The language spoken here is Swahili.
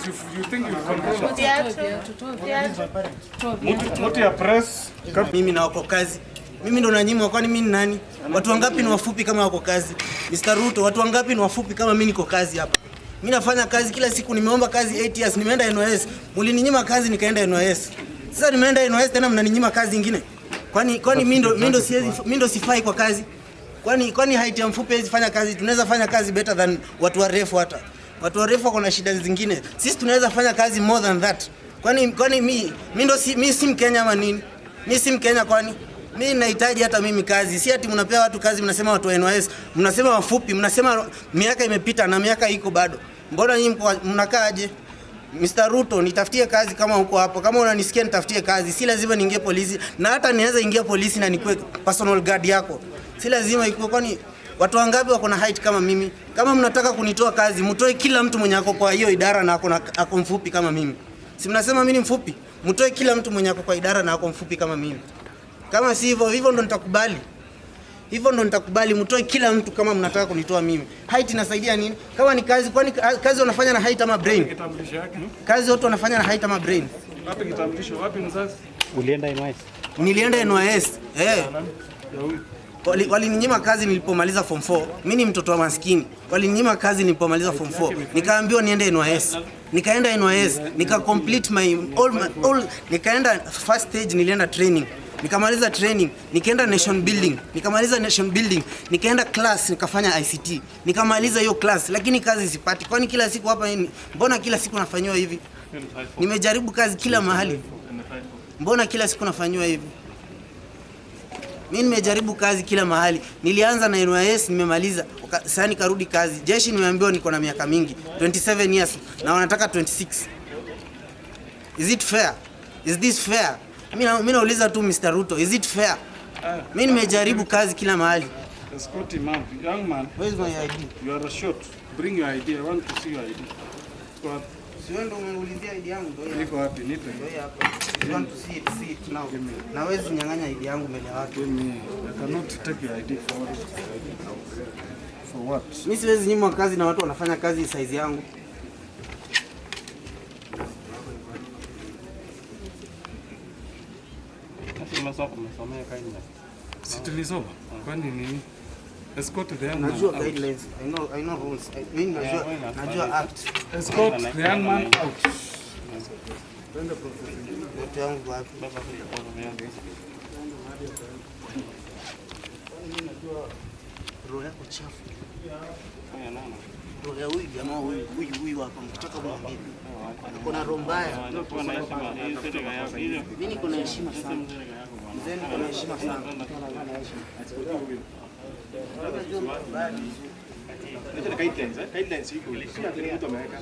press, you think you control. Mtu ya press. Mimi na wako kazi. Mimi ndo nanyimwa, kwani mimi ni nani? Watu wangapi ni wafupi kama wako kazi? Mr. Ruto, watu wangapi ni wafupi kama mimi niko kazi hapa? Mimi nafanya kazi kila siku, nimeomba kazi 8 years, nimeenda NYS. Mlininyima kazi nikaenda NYS. Sasa nimeenda NYS tena mnaninyima kazi nyingine. Kwani mimi ndo sifai kwa kazi? Kwani height ya mfupi hizi fanya kazi? Tunaweza fanya kazi better than watu warefu hata. Watu warefu wako na shida zingine. Sisi tunaweza fanya kazi more than that. Kwani mimi si Mkenya ama nini? Mimi si Mkenya kwani? Mimi nahitaji hata mimi kazi. Si ati mnapea watu kazi mnasema watu wa NYS, mnasema wafupi, mnasema miaka imepita na miaka iko bado. Mbona nyinyi mnakaaje? Mr. Ruto, nitafutie kazi kama huko hapo. Kama unanisikia nitafutie kazi. Si lazima niingie polisi. Na hata niweza ingia polisi na nikuwe personal guard yako. Si lazima ikuwe, kwani watu wangapi wako na height kama mimi? Kama mnataka kunitoa kazi, mtoe kila mtu mwenye ako kwa hiyo idara na ako mfupi kama mimi. Si mnasema mimi ni mfupi? Mtoe kila mtu mwenye ako kwa idara na ako mfupi kama mimi. Kama si hivyo ndo nitakubali. Hivyo ndo nitakubali, mtoe kila mtu kama mnataka kunitoa mimi. Height inasaidia nini? Kama ni kazi, kwani kazi wanafanya na height ama brain? Kitambulisho yake. Kazi wote wanafanya na height ama brain? Wapi kitambulisho? Wapi mzazi? Ulienda NYS? Nilienda NYS. Walininyima kazi nilipomaliza form 4. Mimi ni mtoto wa maskini. Walininyima kazi nilipomaliza form 4. Nikaambiwa niende NYS. Nikaenda NYS, nika complete my all nikaenda first stage, nilienda training. Nikamaliza training, nikaenda nation building. Nikamaliza nation building, nikaenda class, nikafanya ICT. Nikamaliza hiyo class, lakini kazi sipati. Kwani kila siku hapa mbona kila siku nafanywa hivi? Nimejaribu kazi kila mahali. Mbona kila siku nafanywa hivi? Mimi nimejaribu kazi kila mahali. Nilianza na NYS, nimemaliza. Sasa nikarudi kazi. Jeshi nimeambiwa niko na miaka mingi, 27 years, na wanataka 26. Is it fair? Is this fair? Mimi nauliza tu Mr. Ruto, is it fair? Mimi nimejaribu kazi kila mahali. Escort him out. Young man. Where is my ID? You are short. Bring your ID. I want to see your ID. Si wewe ndio umeulizia ID yangu ndio. Niko wapi? Nipe. Ndio hapa. I want to see it now. Na wewe nyang'anya ID yangu mbele ya watu. I cannot take your ID for what? Mimi siwezi nyimwa kazi na watu wanafanya kazi size yangu. Sitilisoma. Kwani nini? Escort the young man. Najua guidelines. I know rules. Mimi najua act. Escort the young man out. Twende processing. Yote yangu wapi? Roho yako chafu. Roho ya huyu jamaa huyu hapa mtaka kumwambia. Kuna roho mbaya. Mimi niko na heshima sana. Mzee niko na heshima sana. Guidelines iko. Mtu ameweka.